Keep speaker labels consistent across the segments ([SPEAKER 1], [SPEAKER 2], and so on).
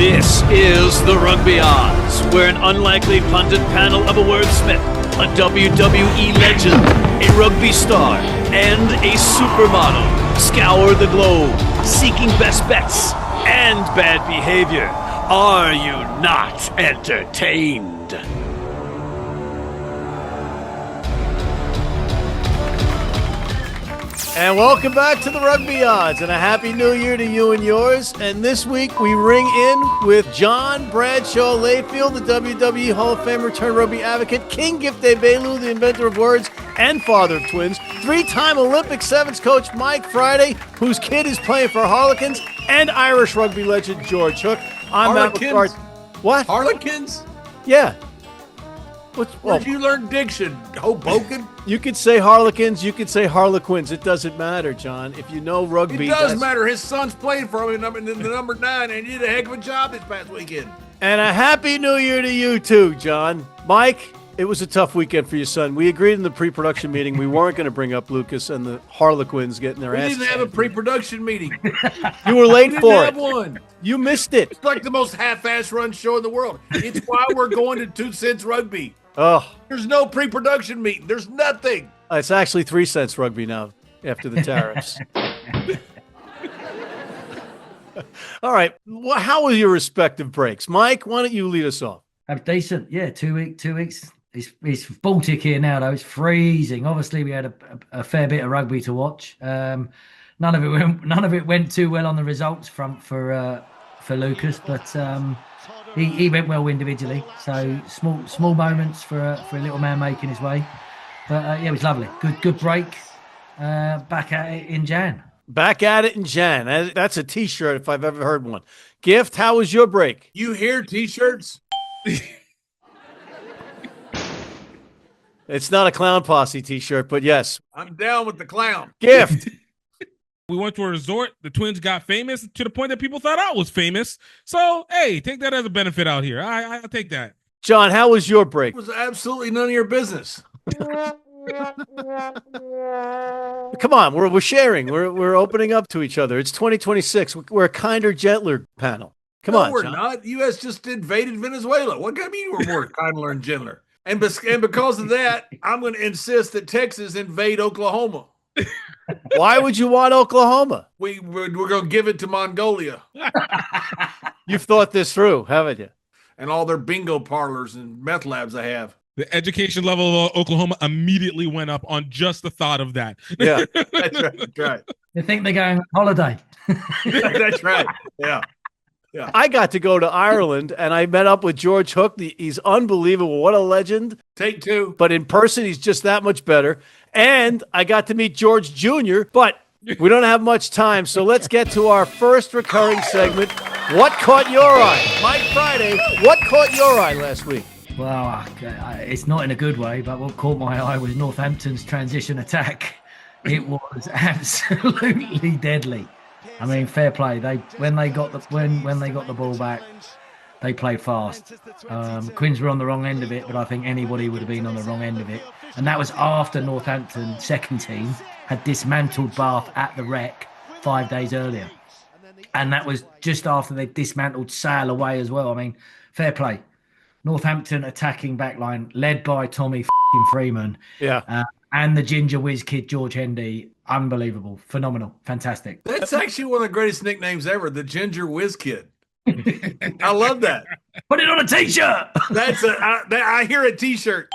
[SPEAKER 1] This is the Rugby Odds, where an unlikely pundit panel of a wordsmith, a WWE legend, a rugby star, and a supermodel scour the globe, seeking best bets and bad behavior. Are you not entertained?
[SPEAKER 2] And welcome back to the Rugby Odds, and a happy new year to you and yours. And this week we ring in with John Bradshaw Layfield, the WWE Hall of Famer turned rugby advocate, King Gift Egbelu, the inventor of words and father of twins, three-time Olympic sevens coach Mike Friday, whose kid is playing for Harlequins, and Irish rugby legend George Hook. I'm Matt McCarthy. What?
[SPEAKER 3] Harlequins?
[SPEAKER 2] Yeah.
[SPEAKER 3] Where'd you learn diction? Hoboken?
[SPEAKER 2] You could say Harlequins, you could say Harlequins. It doesn't matter, John. If you know rugby,
[SPEAKER 3] it does matter. His son's playing for him in the number 9, and he did a heck of a job this past weekend.
[SPEAKER 2] And a happy new year to you too, John. Mike, it was a tough weekend for your son. We agreed in the pre-production meeting we weren't going to bring up Lucas and the Harlequins getting their ass.
[SPEAKER 3] We didn't have a pre-production meeting.
[SPEAKER 2] You were late for it.
[SPEAKER 3] One.
[SPEAKER 2] You missed it.
[SPEAKER 3] It's like the most half-ass run show in the world. It's why we're going to 2 Cents Rugby.
[SPEAKER 2] Oh,
[SPEAKER 3] there's no pre-production meeting. There's nothing.
[SPEAKER 2] It's actually 3 Cents Rugby now after the tariffs. All right. Well, how were your respective breaks? Mike, why don't you lead us off?
[SPEAKER 4] Decent. Yeah, 2 weeks. It's Baltic here now, though. It's freezing. Obviously, we had a fair bit of rugby to watch. None of it went too well on the results front for Lucas, but he went well individually. So small moments for a little man making his way. But yeah, it was lovely. Good break. Back at it in Jan.
[SPEAKER 2] Back at it in Jan. That's a T-shirt if I've ever heard one. Gift, how was your break?
[SPEAKER 3] You hear T-shirts?
[SPEAKER 2] It's not a Clown Posse T-shirt, but yes.
[SPEAKER 3] I'm down with the clown.
[SPEAKER 2] Gift.
[SPEAKER 5] We went to a resort. The Twins got famous to the point that people thought I was famous. So, hey, take that as a benefit out here. I'll take that.
[SPEAKER 2] John, how was your break?
[SPEAKER 3] It was absolutely none of your business.
[SPEAKER 2] Come on, we're sharing. We're opening up to each other. It's 2026. We're a kinder, gentler panel. Come on,
[SPEAKER 3] we're
[SPEAKER 2] John.
[SPEAKER 3] not. U.S. just invaded Venezuela. What do you mean we're more kinder and gentler? And because of that, I'm going to insist that Texas invade Oklahoma.
[SPEAKER 2] Why would you want Oklahoma?
[SPEAKER 3] We're going to give it to Mongolia.
[SPEAKER 2] You've thought this through, haven't you?
[SPEAKER 3] And all their bingo parlors and meth labs I have.
[SPEAKER 5] The education level of Oklahoma immediately went up on just the thought of that.
[SPEAKER 2] Yeah,
[SPEAKER 3] that's right. That's right.
[SPEAKER 4] They think they're going on holiday.
[SPEAKER 3] That's right. Yeah. Yeah.
[SPEAKER 2] I got to go to Ireland, and I met up with George Hook. He's unbelievable. What a legend.
[SPEAKER 3] Take 2.
[SPEAKER 2] But in person, he's just that much better. And I got to meet George Jr., but we don't have much time, so let's get to our first recurring segment. What caught your eye? Mike Friday, what caught your eye last week?
[SPEAKER 4] Well, it's not in a good way, but what caught my eye was Northampton's transition attack. It was absolutely deadly. I mean, fair play. When they got the ball back, they played fast. Quins were on the wrong end of it, but I think anybody would have been on the wrong end of it. And that was after Northampton's second team had dismantled Bath at the Rec 5 days earlier. And that was just after they dismantled Sale away as well. I mean, fair play. Northampton attacking backline led by Tommy Freeman.
[SPEAKER 2] Yeah.
[SPEAKER 4] And the ginger whiz kid, George Hendy. Unbelievable. Phenomenal. Fantastic.
[SPEAKER 3] That's actually one of the greatest nicknames ever, the ginger whiz kid. I love that.
[SPEAKER 4] Put it on a T-shirt.
[SPEAKER 3] I hear a T-shirt.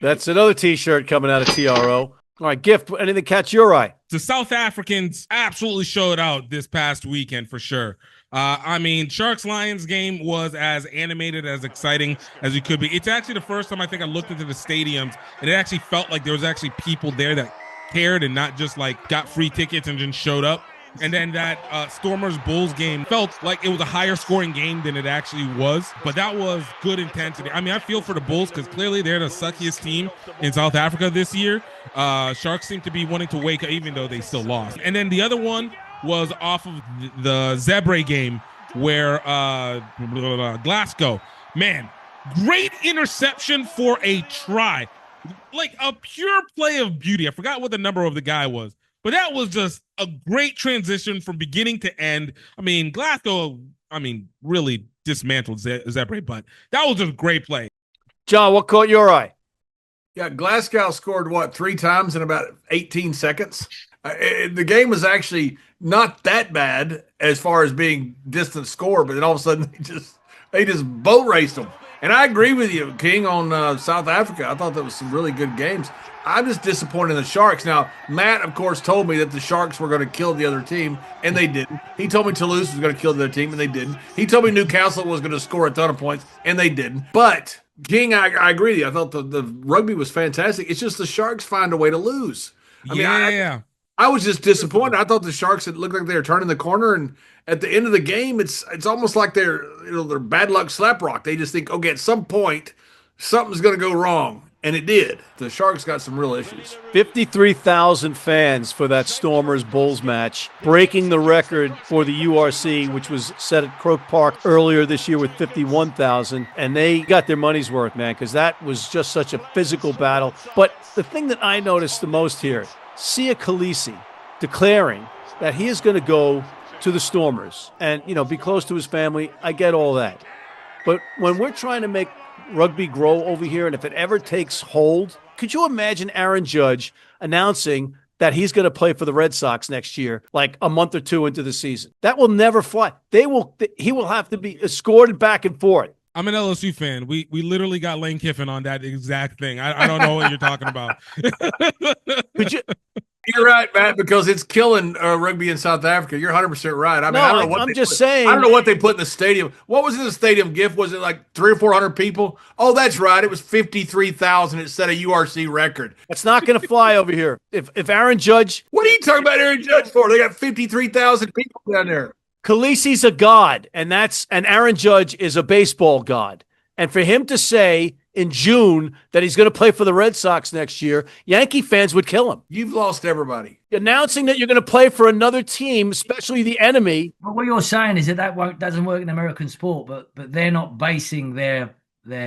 [SPEAKER 2] That's another T-shirt coming out of TRO. All right, Gift, anything catch your eye?
[SPEAKER 5] The South Africans absolutely showed out this past weekend for sure. I mean, Sharks-Lions game was as animated, as exciting as it could be. It's actually the first time I think I looked into the stadiums, and it actually felt like there was actually people there that cared and not just like got free tickets and just showed up. And then that Stormers-Bulls game felt like it was a higher scoring game than it actually was. But that was good intensity. I mean, I feel for the Bulls because clearly they're the suckiest team in South Africa this year. Sharks seem to be wanting to wake up even though they still lost. And then the other one was off of the Zebre game where Glasgow. Man, great interception for a try. Like a pure play of beauty. I forgot what the number of the guy was. But that was just a great transition from beginning to end. I mean, Glasgow really dismantled Zebre, but that was a great play.
[SPEAKER 2] John, what caught your eye?
[SPEAKER 3] Yeah, Glasgow scored, 3 times in about 18 seconds? The game was actually not that bad as far as being distant score, but then all of a sudden they just boat raced them. And I agree with you, King, on South Africa. I thought that was some really good games. I'm just disappointed in the Sharks. Now, Matt, of course, told me that the Sharks were going to kill the other team, and they didn't. He told me Toulouse was going to kill the other team, and they didn't. He told me Newcastle was going to score a ton of points, and they didn't. But, King, I agree with you. I thought the rugby was fantastic. It's just the Sharks find a way to lose. I was just disappointed. I thought the Sharks had looked like they were turning the corner, and at the end of the game, it's almost like they're bad luck slap rock. They just think, okay, at some point, something's going to go wrong, and it did. The Sharks got some real issues.
[SPEAKER 2] 53,000 fans for that Stormers-Bulls match, breaking the record for the URC, which was set at Croke Park earlier this year with 51,000, and they got their money's worth, man, because that was just such a physical battle. But the thing that I noticed the most here, Sia Khaleesi declaring that he is going to go to the Stormers and, be close to his family. I get all that. But when we're trying to make rugby grow over here, and if it ever takes hold, could you imagine Aaron Judge announcing that he's going to play for the Red Sox next year, like a month or two into the season? That will never fly. He will have to be escorted back and forth.
[SPEAKER 5] I'm an LSU fan. We literally got Lane Kiffin on that exact thing. I don't know what you're talking about.
[SPEAKER 3] You're right, Matt, because it's killing rugby in South Africa. You're 100% right. I don't know what
[SPEAKER 2] I'm just saying.
[SPEAKER 3] I don't know what they put in the stadium. What was in the stadium gift? Was it like 300 or 400 people? Oh, that's right. It was 53,000. It set a URC record.
[SPEAKER 2] That's not going to fly over here. If Aaron Judge.
[SPEAKER 3] What are you talking about Aaron Judge for? They got 53,000 people down there.
[SPEAKER 2] Khaleesi's a god, and Aaron Judge is a baseball god. And for him to say in June that he's going to play for the Red Sox next year, Yankee fans would kill him.
[SPEAKER 3] You've lost everybody.
[SPEAKER 2] Announcing that you're going to play for another team, especially the enemy.
[SPEAKER 4] But what you're saying is that doesn't work in American sport, but they're not basing their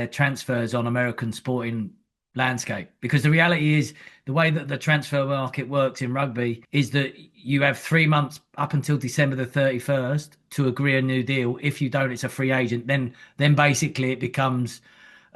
[SPEAKER 4] transfers on American sporting landscape, because the reality is the way that the transfer market works in rugby is that you have 3 months up until December the 31st to agree a new deal. If you don't, it's a free agent. Then basically it becomes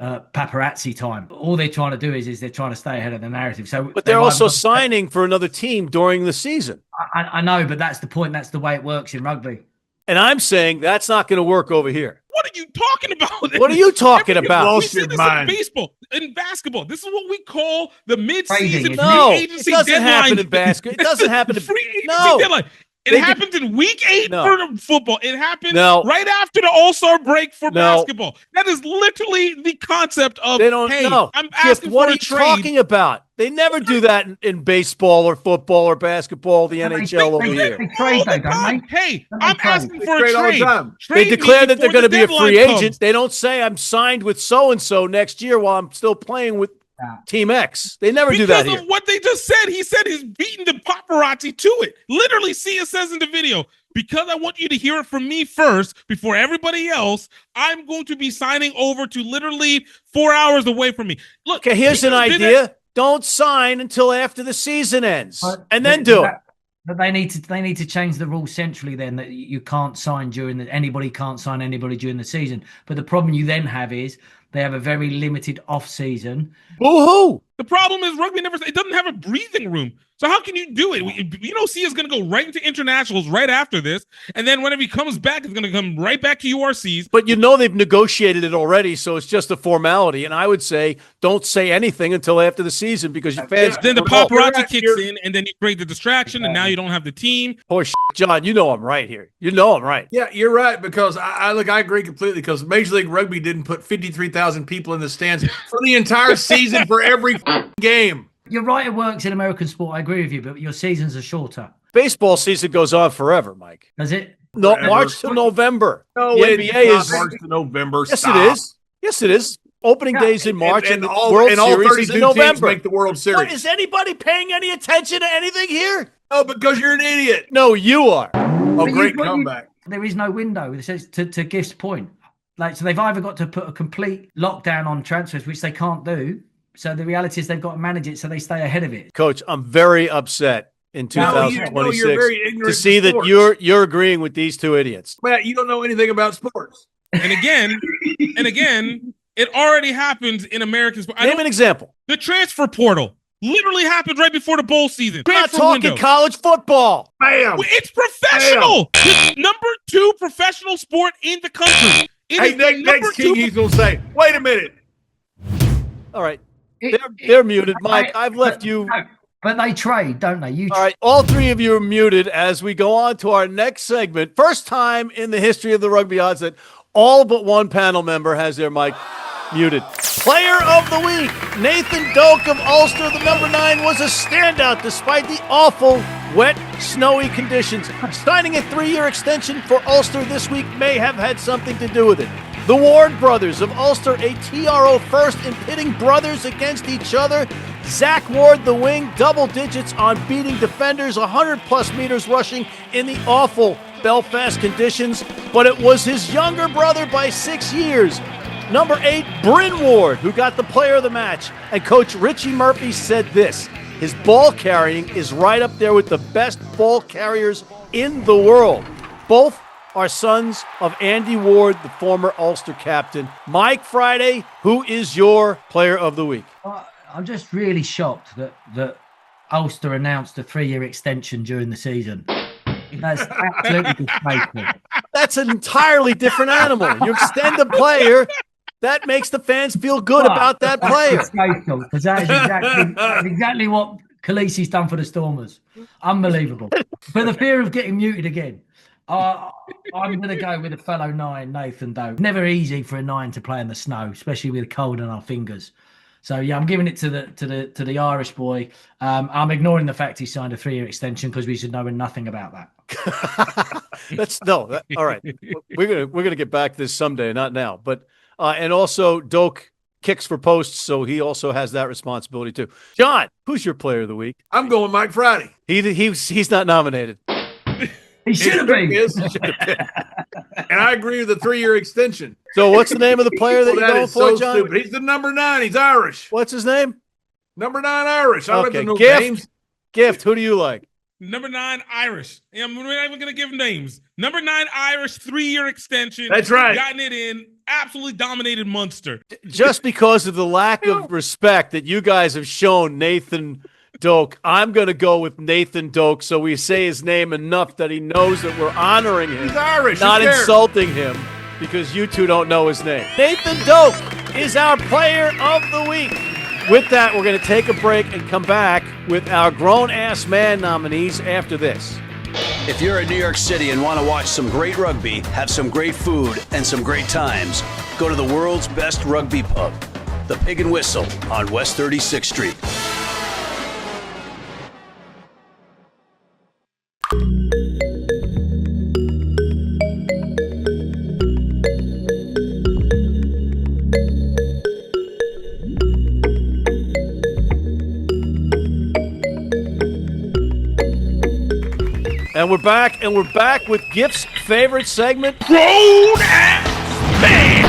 [SPEAKER 4] paparazzi time. All they're trying to do is they're trying to stay ahead of the narrative.
[SPEAKER 2] But they're also signing for another team during the season.
[SPEAKER 4] I know, but that's the point. That's the way it works in rugby.
[SPEAKER 2] And I'm saying that's not going to work over here.
[SPEAKER 5] What are you talking about?
[SPEAKER 2] What are you talking about?
[SPEAKER 5] We see this in baseball, in basketball. This is what we call the mid-season
[SPEAKER 2] free
[SPEAKER 5] agency
[SPEAKER 2] it doesn't
[SPEAKER 5] deadline.
[SPEAKER 2] happen in basketball. It doesn't happen in
[SPEAKER 5] free agency deadline. It happens in week 8 for football. It happens right after the All-Star break for basketball. That is literally the concept of, I'm asking
[SPEAKER 2] what
[SPEAKER 5] for
[SPEAKER 2] are
[SPEAKER 5] a
[SPEAKER 2] you
[SPEAKER 5] trade.
[SPEAKER 2] Talking about? They never do that in baseball or football or basketball, the NHL over here.
[SPEAKER 4] They trade, don't they?
[SPEAKER 5] Hey, I'm asking for a
[SPEAKER 3] all the
[SPEAKER 5] trade.
[SPEAKER 3] time.
[SPEAKER 2] They declare that they're going to be a free
[SPEAKER 5] comes.
[SPEAKER 2] agent. They don't say I'm signed with so-and-so next year while I'm still playing with Team X. They never do that here.
[SPEAKER 5] Because of what they just said. He said he's beating the paparazzi to it. Literally, Sia says in the video, because I want you to hear it from me first before everybody else, I'm going to be signing over to literally 4 hours away from me. Look,
[SPEAKER 2] okay, here's an idea. Don't sign until after the season ends, and then do it.
[SPEAKER 4] But they need to change the rule centrally then, that you can't sign anybody can't sign anybody during the season. But the problem you then have is they have a very limited off season.
[SPEAKER 2] Boo-hoo!
[SPEAKER 5] The problem is rugby it doesn't have a breathing room. So how can you do it? Sia's going to go right into internationals right after this. And then whenever he comes back, it's going to come right back to URCs.
[SPEAKER 2] But they've negotiated it already, so it's just a formality. And I would say don't say anything until after the season because your fans...
[SPEAKER 5] Then the paparazzi kicks in, and then you create the distraction, and now you don't have the team.
[SPEAKER 2] Poor John, I'm right here. I'm right.
[SPEAKER 3] Yeah, you're right, because I agree completely, because Major League Rugby didn't put 53,000 people in the stands for the entire season for every game.
[SPEAKER 4] You're right, it works in American sport. I agree with you, but your seasons are shorter.
[SPEAKER 2] Baseball season goes on forever, Mike.
[SPEAKER 4] Does it?
[SPEAKER 2] No, March to November.
[SPEAKER 3] No,
[SPEAKER 2] the
[SPEAKER 3] NBA is March to November.
[SPEAKER 2] Yes,
[SPEAKER 3] Stop.
[SPEAKER 2] it is. Yes, it is. Opening days in March and
[SPEAKER 3] all
[SPEAKER 2] World
[SPEAKER 3] 32
[SPEAKER 2] Series in November.
[SPEAKER 3] teams make the World Series.
[SPEAKER 2] What, is anybody paying any attention to anything here?
[SPEAKER 3] No, because you're an idiot.
[SPEAKER 2] No, you are.
[SPEAKER 3] Oh, great comeback.
[SPEAKER 4] There is no window. It says to Gift's point. So they've either got to put a complete lockdown on transfers, which they can't do. So the reality is they've got to manage it so they stay ahead of it.
[SPEAKER 2] Coach, I'm very upset in
[SPEAKER 3] No,
[SPEAKER 2] 2026
[SPEAKER 3] you're very ignorant
[SPEAKER 2] to see that
[SPEAKER 3] sports.
[SPEAKER 2] you're agreeing with these two idiots.
[SPEAKER 3] Matt, you don't know anything about sports.
[SPEAKER 5] And again, it already happens in American sports.
[SPEAKER 2] Name an example.
[SPEAKER 5] The transfer portal literally happened right before the bowl season.
[SPEAKER 2] I'm not
[SPEAKER 5] Transfer
[SPEAKER 2] talking
[SPEAKER 5] window.
[SPEAKER 2] college football.
[SPEAKER 3] Bam.
[SPEAKER 5] It's professional. It's number 2 professional sport in the country. It
[SPEAKER 3] Hey,
[SPEAKER 5] is the
[SPEAKER 3] next King, he's going to say, wait a minute.
[SPEAKER 2] All right. They're muted. Mike, I've left you.
[SPEAKER 4] No, but they trade, don't they?
[SPEAKER 2] All right. All three of you are muted as we go on to our next segment. First time in the history of the Rugby Odds that all but one panel member has their mic muted. Player of the week, Nathan Doak of Ulster, the number 9, was a standout despite the awful, wet, snowy conditions. Signing a 3-year extension for Ulster this week may have had something to do with it. The Ward brothers of Ulster, a TRO first in pitting brothers against each other. Zach Ward, the wing, double digits on beating defenders, 100-plus meters rushing in the awful Belfast conditions, but it was his younger brother by 6 years, number 8, Bryn Ward, who got the player of the match. And Coach Richie Murphy said this: his ball carrying is right up there with the best ball carriers in the world. Both are sons of Andy Ward, the former Ulster captain. Mike Friday, who is your player of the week?
[SPEAKER 4] I'm just really shocked that Ulster announced a 3-year extension during the season. That's absolutely disgraceful.
[SPEAKER 2] That's an entirely different animal. You extend a player, that makes the fans feel good about that player.
[SPEAKER 4] Disgraceful, because that is exactly what Khaleesi's done for the Stormers. Unbelievable. For the fear of getting muted again, I'm going to go with a fellow 9, Nathan Doak. Never easy for a 9 to play in the snow, especially with cold on our fingers. So yeah, I'm giving it to the Irish boy. I'm ignoring the fact he signed a 3-year extension because we should know nothing about that.
[SPEAKER 2] All right. We're gonna get back to this someday, not now. But and also Doak kicks for posts, so he also has that responsibility too. John, who's your player of the week?
[SPEAKER 3] I'm going Mike Friday.
[SPEAKER 2] He's not nominated.
[SPEAKER 4] He should have been.
[SPEAKER 3] And I agree with the 3-year extension.
[SPEAKER 2] So what's the name of the player that you're going for, John?
[SPEAKER 3] Stupid. He's the number 9. He's Irish.
[SPEAKER 2] What's his name?
[SPEAKER 3] Number 9 Irish. I don't
[SPEAKER 2] Okay,
[SPEAKER 3] have to know
[SPEAKER 2] Gift.
[SPEAKER 3] names.
[SPEAKER 2] Gift, who do you like?
[SPEAKER 5] Number 9 Irish. Yeah, we're not even going to give names. Number 9 Irish, 3-year extension.
[SPEAKER 3] That's right.
[SPEAKER 5] Gotten it in. Absolutely dominated Munster.
[SPEAKER 2] Just because of the lack of respect that you guys have shown Nathan Doak, I'm going to go with Nathan Doak so we say his name enough that he knows that we're honoring him.
[SPEAKER 3] He's Irish.
[SPEAKER 2] Not
[SPEAKER 3] Who cares?
[SPEAKER 2] insulting him because you two don't know his name. Nathan Doak is our player of the week. With that, we're going to take a break and come back with our grown-ass man nominees after this.
[SPEAKER 1] If you're in New York City and want to watch some great rugby, have some great food, and some great times, go to the world's best rugby pub, the Pig and Whistle on West 36th Street.
[SPEAKER 2] And we're back with Gift's favorite segment,
[SPEAKER 3] Grown-ass man.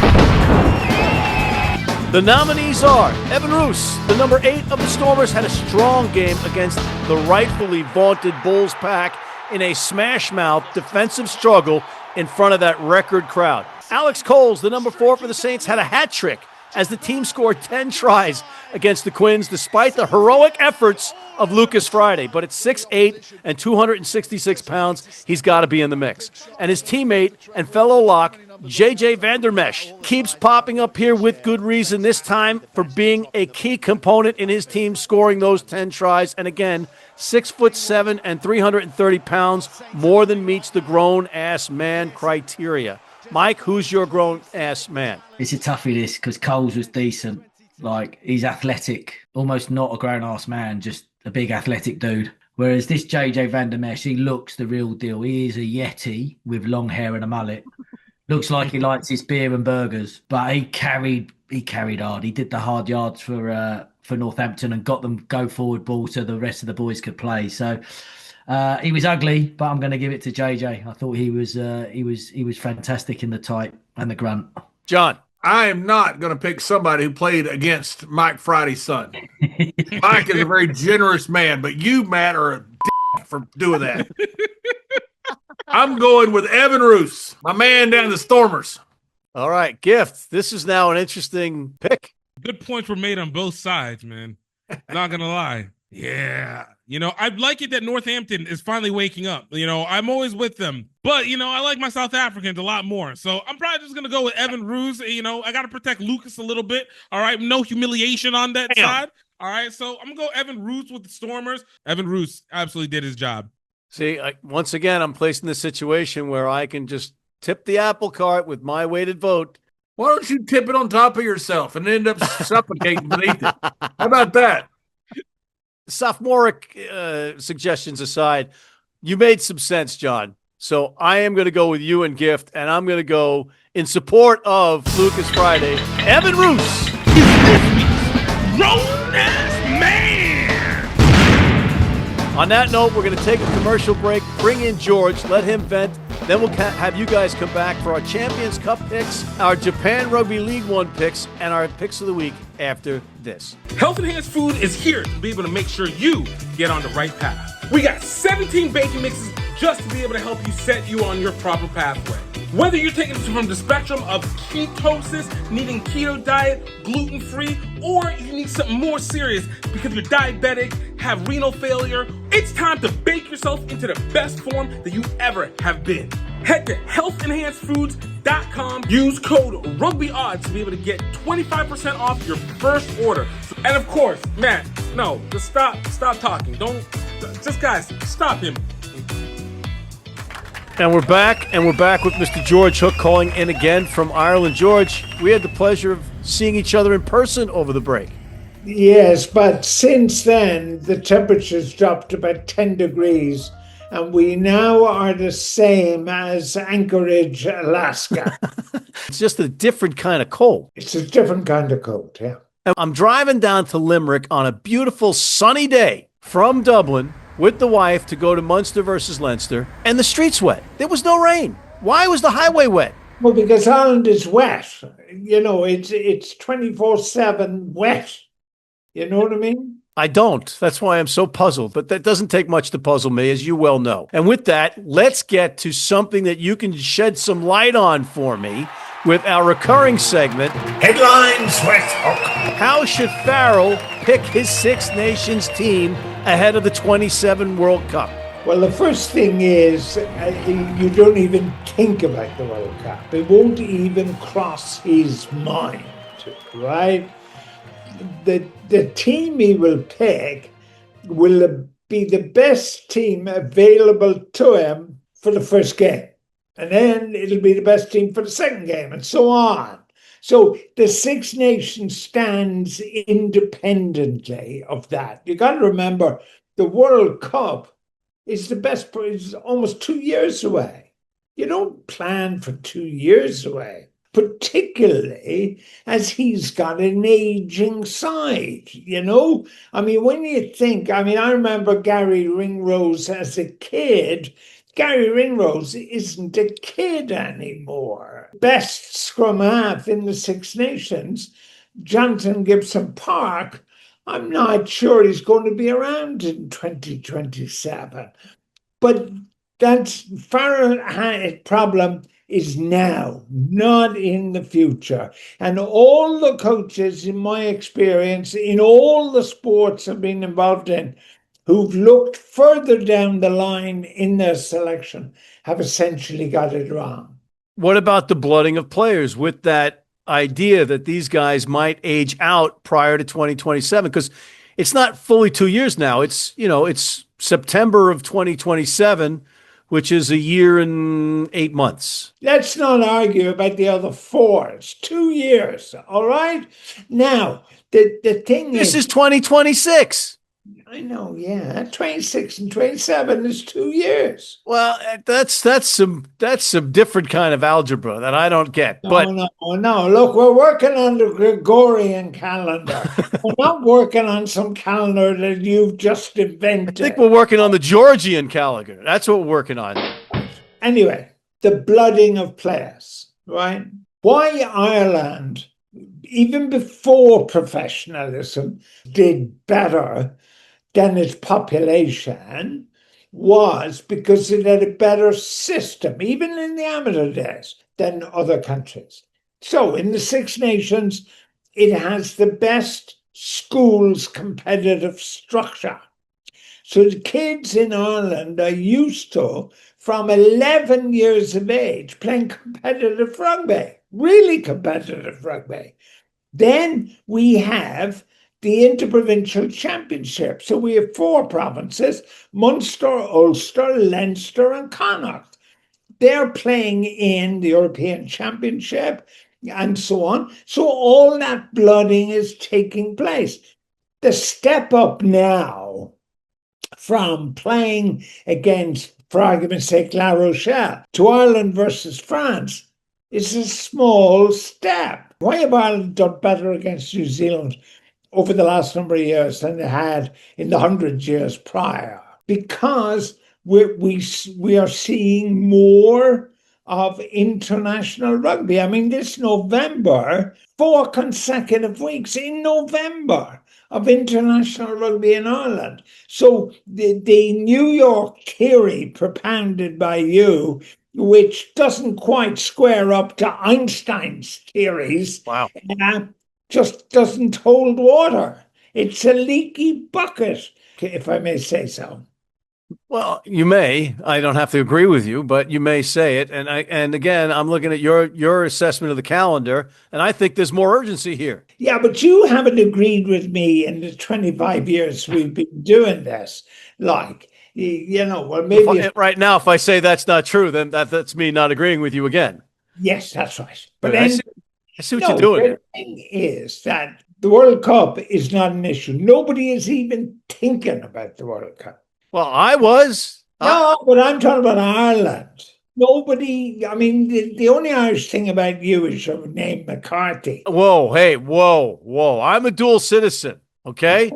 [SPEAKER 2] The nominees are Evan Roos, the number 8 of the Stormers, had a strong game against the rightfully vaunted Bulls pack in a smash-mouth defensive struggle in front of that record crowd. Alex Coles, the number 4 for the Saints, had a hat trick as the team scored 10 tries against the Quins despite the heroic efforts of Lucas Friday. But at 6'8" and 266 pounds, he's got to be in the mix. And his teammate and fellow lock, JJ Vandermesh, keeps popping up here with good reason, this time for being a key component in his team scoring those 10 tries. And again, 6'7" and 330 pounds, more than meets the grown-ass man criteria. Mike, who's your grown-ass man?
[SPEAKER 4] It's a toughie, this, because Coles was decent. Like, he's athletic, almost not a grown-ass man, just a big athletic dude. Whereas this JJ Vandermesh, he looks the real deal. He is a Yeti with long hair and a mullet. Looks like he likes his beer and burgers, but he carried hard. He did the hard yards for Northampton and got them go forward ball so the rest of the boys could play. So he was ugly, but I'm going to give it to JJ. I thought he was fantastic in the tight and the grunt.
[SPEAKER 2] John.
[SPEAKER 3] I am not going to pick somebody who played against Mike Friday's son. Mike is a very generous man, but you, Matt, are a for doing that. I'm going with Evan Roos, my man down the Stormers.
[SPEAKER 2] All right, Gift. This is now an interesting pick.
[SPEAKER 5] Good points were made on both sides, man. Not gonna lie. Yeah. I like it that Northampton is finally waking up. I'm always with them. But, I like my South Africans a lot more. So I'm probably just going to go with Evan Roos. I got to protect Lucas a little bit. All right. No humiliation on that side. All right. So I'm going to go Evan Roos with the Stormers. Evan Roos absolutely did his job.
[SPEAKER 2] See, once again, I'm placed in this situation where I can just tip the apple cart with my weighted vote.
[SPEAKER 3] Why don't you tip it on top of yourself and end up suffocating beneath it? How about that?
[SPEAKER 2] Sophomoric suggestions aside, you made some sense, John. So I am going to go with you and Gift, and I'm going to go in support of Lucas Friday. Evan Roos is this week's Grown-Ass Man. On that note, we're going to take a commercial break, bring in George, let him vent. Then we'll have you guys come back for our Champions Cup picks, our Japan Rugby League One picks, and our picks of the week after this.
[SPEAKER 6] Health Enhanced Food is here to be able to make sure you get on the right path. We got 17 baking mixes just to be able to help you set you on your proper pathway. Whether you're taking it from the spectrum of ketosis, needing keto diet, gluten-free, or you need something more serious because you're diabetic, have renal failure, it's time to bake yourself into the best form that you ever have been. Head to healthenhancedfoods.com, use code Rugby Odds to be able to get 25% off your first order. And of course, Matt, no, just stop talking. Guys, stop him.
[SPEAKER 2] And we're back with Mr. George Hook calling in again from Ireland. George, we had the pleasure of seeing each other in person over the break.
[SPEAKER 7] Yes, but since then, the temperature's dropped about 10 degrees, and we now are the same as Anchorage, Alaska.
[SPEAKER 2] It's just a different kind of cold.
[SPEAKER 7] It's a different kind of cold, yeah.
[SPEAKER 2] I'm driving down to Limerick on a beautiful sunny day from Dublin with the wife to go to Munster versus Leinster, and the street's wet. There was no rain. Why was the highway wet?
[SPEAKER 7] Well, because Ireland is wet. It's 24/7 wet. You know what I mean?
[SPEAKER 2] I don't. That's why I'm so puzzled. But that doesn't take much to puzzle me, as you well know. And with that, let's get to something that you can shed some light on for me with our recurring segment,
[SPEAKER 7] Headlines with Hook.
[SPEAKER 2] How should Farrell pick his Six Nations team ahead of the 27 World Cup?
[SPEAKER 7] Well, the first thing is you don't even think about the World Cup. It won't even cross his mind, right? The team he will pick will be the best team available to him for the first game. And then it'll be the best team for the second game, and so on. So the Six Nations stands independently of that. You got to remember, the World Cup is is almost 2 years away. You don't plan for 2 years away, particularly as he's got an aging side, I mean, when you think, I remember Gary Ringrose as a kid. Gary Ringrose isn't a kid anymore. Best scrum half in the Six Nations, Jonathan Gibson Park, I'm not sure he's going to be around in 2027. But that's Farrell's problem is now, not in the future. And all the coaches, in my experience, in all the sports I've been involved in, who've looked further down the line in their selection have essentially got it wrong.
[SPEAKER 2] What about the blooding of players with that idea that these guys might age out prior to 2027? Because it's not fully 2 years now. It's September of 2027, which is a year and 8 months.
[SPEAKER 7] Let's not argue about the other 4. It's 2 years, all right? Now, the thing
[SPEAKER 2] is... This is 2026.
[SPEAKER 7] I know, yeah. 26 and 27 is 2 years.
[SPEAKER 2] Well, that's some different kind of algebra that I don't get.
[SPEAKER 7] No. Look, we're working on the Gregorian calendar. We're not working on some calendar that you've just invented.
[SPEAKER 2] I think we're working on the Georgian calendar. That's what we're working on.
[SPEAKER 7] Anyway, the blooding of players, right? Why Ireland, even before professionalism, did better than its population was because it had a better system, even in the amateur days, than other countries. So in the Six Nations, it has the best schools competitive structure. So the kids in Ireland are used to, from 11 years of age, playing competitive rugby, really competitive rugby. Then we have the Interprovincial Championship. So we have 4 provinces, Munster, Ulster, Leinster and Connacht. They're playing in the European Championship and so on. So all that blooding is taking place. The step up now from playing against, for argument's sake, La Rochelle to Ireland versus France is a small step. Why have Ireland done better against New Zealand over the last number of years than they had in the 100 years prior? Because we are seeing more of international rugby. I mean, this November, 4 consecutive weeks in November of international rugby in Ireland. So the New York theory propounded by you, which doesn't quite square up to Einstein's theories,
[SPEAKER 2] Wow.
[SPEAKER 7] just doesn't hold water. It's a leaky bucket, if I may say so.
[SPEAKER 2] Well, you may. I don't have to agree with you, but you may say it. And again, I'm looking at your assessment of the calendar, and I think there's more urgency here.
[SPEAKER 7] Yeah, but you haven't agreed with me in the 25 years we've been doing this. Like, well, maybe
[SPEAKER 2] Right now, if I say that's not true, then that's me not agreeing with you again.
[SPEAKER 7] Yes, that's right.
[SPEAKER 2] But
[SPEAKER 7] then,
[SPEAKER 2] I see what you're doing.
[SPEAKER 7] The thing is that the World Cup is not an issue. Nobody is even thinking about the World Cup.
[SPEAKER 2] Well, I was.
[SPEAKER 7] No, but I'm talking about Ireland. Nobody, I mean, the only Irish thing about you is your name, McCarthy.
[SPEAKER 2] Whoa, hey, whoa. I'm a dual citizen, okay?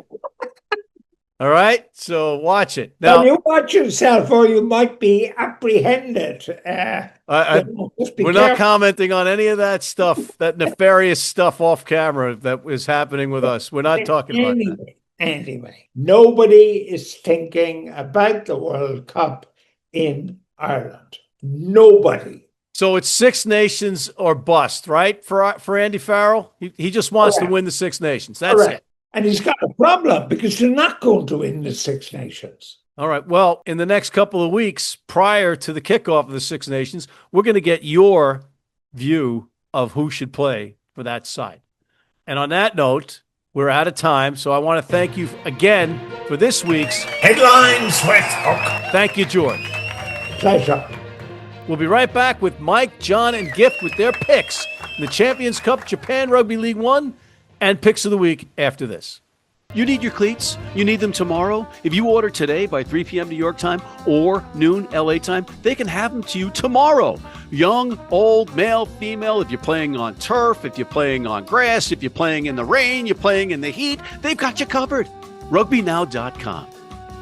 [SPEAKER 2] All right? So watch it. Now,
[SPEAKER 7] you watch yourself or you might be apprehended.
[SPEAKER 2] We're not commenting on any of that stuff, that nefarious stuff off camera that is happening with us. We're not talking about that.
[SPEAKER 7] Anyway, nobody is thinking about the World Cup in Ireland. Nobody.
[SPEAKER 2] So it's Six Nations or bust, right? For Andy Farrell, he just wants to win the Six Nations. That's it.
[SPEAKER 7] And he's got a problem because they're not going to win the Six Nations.
[SPEAKER 2] All right. Well, in the next couple of weeks prior to the kickoff of the Six Nations, we're going to get your view of who should play for that side. And on that note, we're out of time, so I want to thank you again for this week's
[SPEAKER 7] Headlines with Hook.
[SPEAKER 2] Thank you, George.
[SPEAKER 7] Pleasure.
[SPEAKER 2] We'll be right back with Mike, John, and Gift with their picks in the Champions Cup Japan Rugby League 1 and picks of the week after this.
[SPEAKER 1] You need your cleats? You need them tomorrow? If you order today by 3 p.m. New York time or noon LA time, they can have them to you tomorrow. Young, old, male, female, if you're playing on turf, if you're playing on grass, if you're playing in the rain, you're playing in the heat, they've got you covered. RugbyNow.com.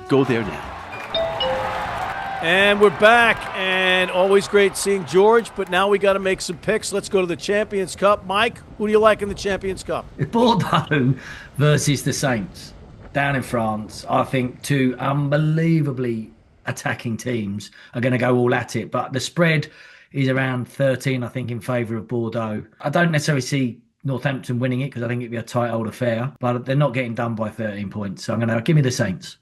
[SPEAKER 1] Go there now.
[SPEAKER 2] And we're back, and always great seeing George, but now we got to make some picks. Let's go to the Champions Cup. Mike, who do you like in the Champions Cup?
[SPEAKER 4] Bordeaux versus the Saints down in France. I think 2 unbelievably attacking teams are going to go all at it, but the spread is around 13, I think, in favour of Bordeaux. I don't necessarily see Northampton winning it because I think it'd be a tight old affair, but they're not getting done by 13 points, so I'm going to give me the Saints.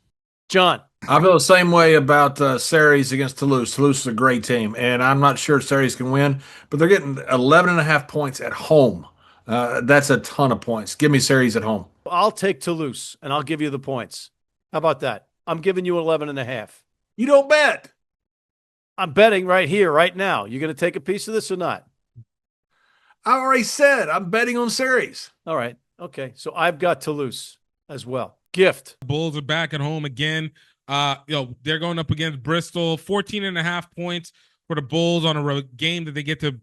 [SPEAKER 2] John.
[SPEAKER 3] I feel the same way about Series against Toulouse. Toulouse is a great team, and I'm not sure Series can win, but they're getting 11.5 points at home. That's a ton of points. Give me Series at home.
[SPEAKER 2] I'll take Toulouse, and I'll give you the points. How about that? I'm giving you 11.5.
[SPEAKER 3] You don't bet.
[SPEAKER 2] I'm betting right here, right now. You going to take a piece of this or not?
[SPEAKER 3] I already said I'm betting on Series.
[SPEAKER 2] All right. Okay. So I've got Toulouse as well. Gift.
[SPEAKER 5] Bulls are back at home again. They're going up against Bristol. 14.5 points for the Bulls on a game that they get to,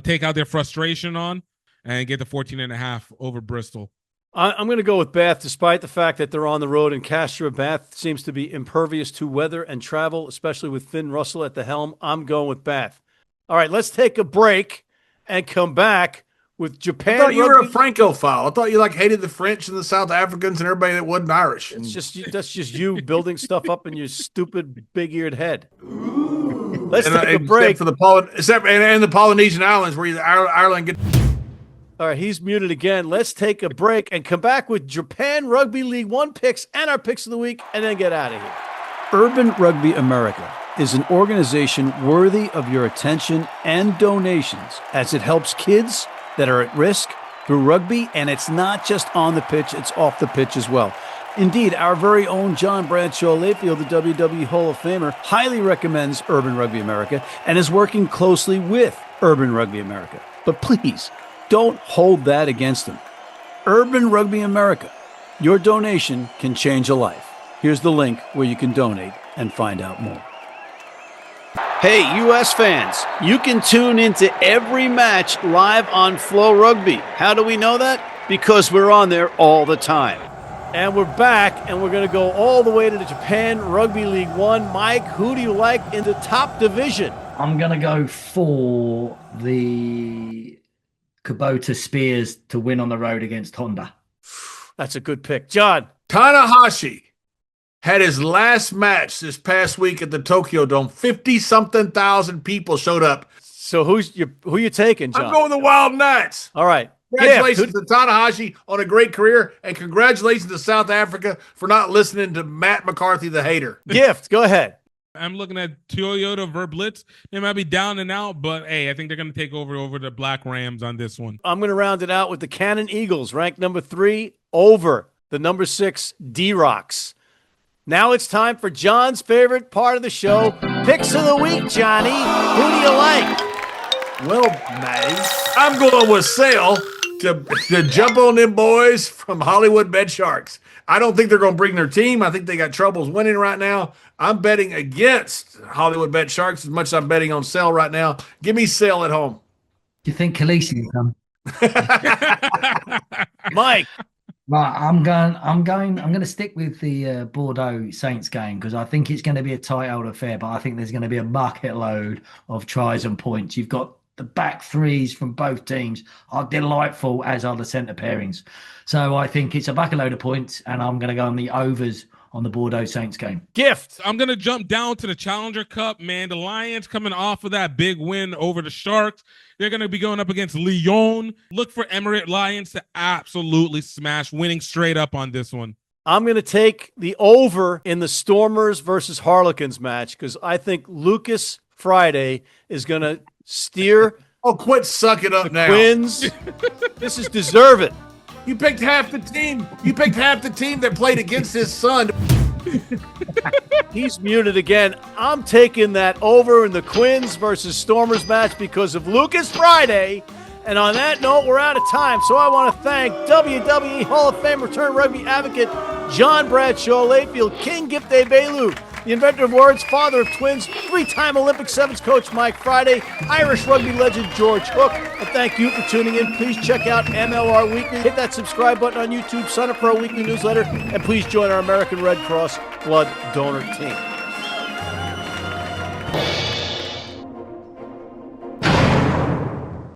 [SPEAKER 5] take out their frustration on and get the 14.5 over Bristol.
[SPEAKER 2] I'm going to go with Bath, despite the fact that they're on the road in Castra. Bath seems to be impervious to weather and travel, especially with Finn Russell at the helm. I'm going with Bath. All right, let's take a break and come back with
[SPEAKER 3] I
[SPEAKER 2] Japan.
[SPEAKER 3] thought you were a
[SPEAKER 2] Rugby-
[SPEAKER 3] Francophile. I thought you hated the French and the South Africans and everybody that wasn't Irish.
[SPEAKER 2] That's just you building stuff up in your stupid big-eared head. Let's take a
[SPEAKER 3] Except
[SPEAKER 2] break.
[SPEAKER 3] for the Polynesian Islands where Ireland get.
[SPEAKER 2] All right, he's muted again. Let's take a break and come back with Japan Rugby League One picks and our picks of the week, and then get out of here. Urban Rugby America is an organization worthy of your attention and donations, as it helps kids that are at risk through rugby, and it's not just on the pitch, it's off the pitch as well. Indeed, our very own John Bradshaw Layfield, the WWE Hall of Famer, highly recommends Urban Rugby America and is working closely with Urban Rugby America. But please, don't hold that against him. Urban Rugby America. Your donation can change a life. Here's the link where you can donate and find out more. Hey, U.S. fans, you can tune into every match live on Flow Rugby. How do we know that? Because we're on there all the time. And we're back, and we're going to go all the way to the Japan Rugby League One. Mike, who do you like in the top division?
[SPEAKER 4] I'm going to go for the Kubota Spears to win on the road against Honda.
[SPEAKER 2] That's a good pick. John.
[SPEAKER 3] Tanahashi had his last match this past week at the Tokyo Dome. 50-something thousand people showed up.
[SPEAKER 2] So who you taking, John?
[SPEAKER 3] I'm going the Wild Knights.
[SPEAKER 2] All right.
[SPEAKER 3] Congratulations to Tanahashi on a great career, and congratulations to South Africa for not listening to Matt McCarthy, the hater.
[SPEAKER 2] Gift, go ahead.
[SPEAKER 5] I'm looking at Toyota Verblitz. They might be down and out, but hey, I think they're going to take over the Black Rams on this one.
[SPEAKER 2] I'm going to round it out with the Cannon Eagles, ranked number 3, over the number 6 D-Rocks. Now it's time for John's favorite part of the show, Picks of the Week, Johnny. Who do you like?
[SPEAKER 3] Well, nice. I'm going with Sale to jump on them boys from Hollywood Bet Sharks. I don't think they're going to bring their team. I think they got troubles winning right now. I'm betting against Hollywood Bet Sharks as much as I'm betting on Sale right now. Give me Sale at home.
[SPEAKER 4] Do you think Khaleesi will come?
[SPEAKER 2] Mike.
[SPEAKER 4] Right, I'm going to stick with the Bordeaux Saints game because I think it's going to be a tight old affair, but I think there's going to be a bucket load of tries and points. You've got the back threes from both teams are delightful, as are the centre pairings. So I think it's a bucket load of points, and I'm going to go on the overs on the Bordeaux Saints game.
[SPEAKER 2] Gift.
[SPEAKER 5] I'm going to jump down to the Challenger Cup, man. The Lions coming off of that big win over the Sharks. They're going to be going up against Lyon. Look for Emirate Lions to absolutely smash, winning straight up on this one.
[SPEAKER 2] I'm going to take the over in the Stormers versus Harlequins match because I think Lucas Friday is going to steer.
[SPEAKER 3] Oh, quit sucking up now.
[SPEAKER 2] Twins. This is deserve it.
[SPEAKER 3] You picked half the team. You picked half the team that played against his son.
[SPEAKER 2] He's muted again. I'm taking that over in the Quins versus Stormers match because of Lucas Friday. And on that note, we're out of time. So I want to thank WWE Hall of Famer turned rugby advocate John Bradshaw Layfield, King Gift Egbelu, the inventor of words, father of twins, 3-time Olympic sevens coach Mike Friday, Irish rugby legend George Hook, and thank you for tuning in. Please check out MLR Weekly. Hit that subscribe button on YouTube, sign up for our weekly newsletter, and please join our American Red Cross blood donor team.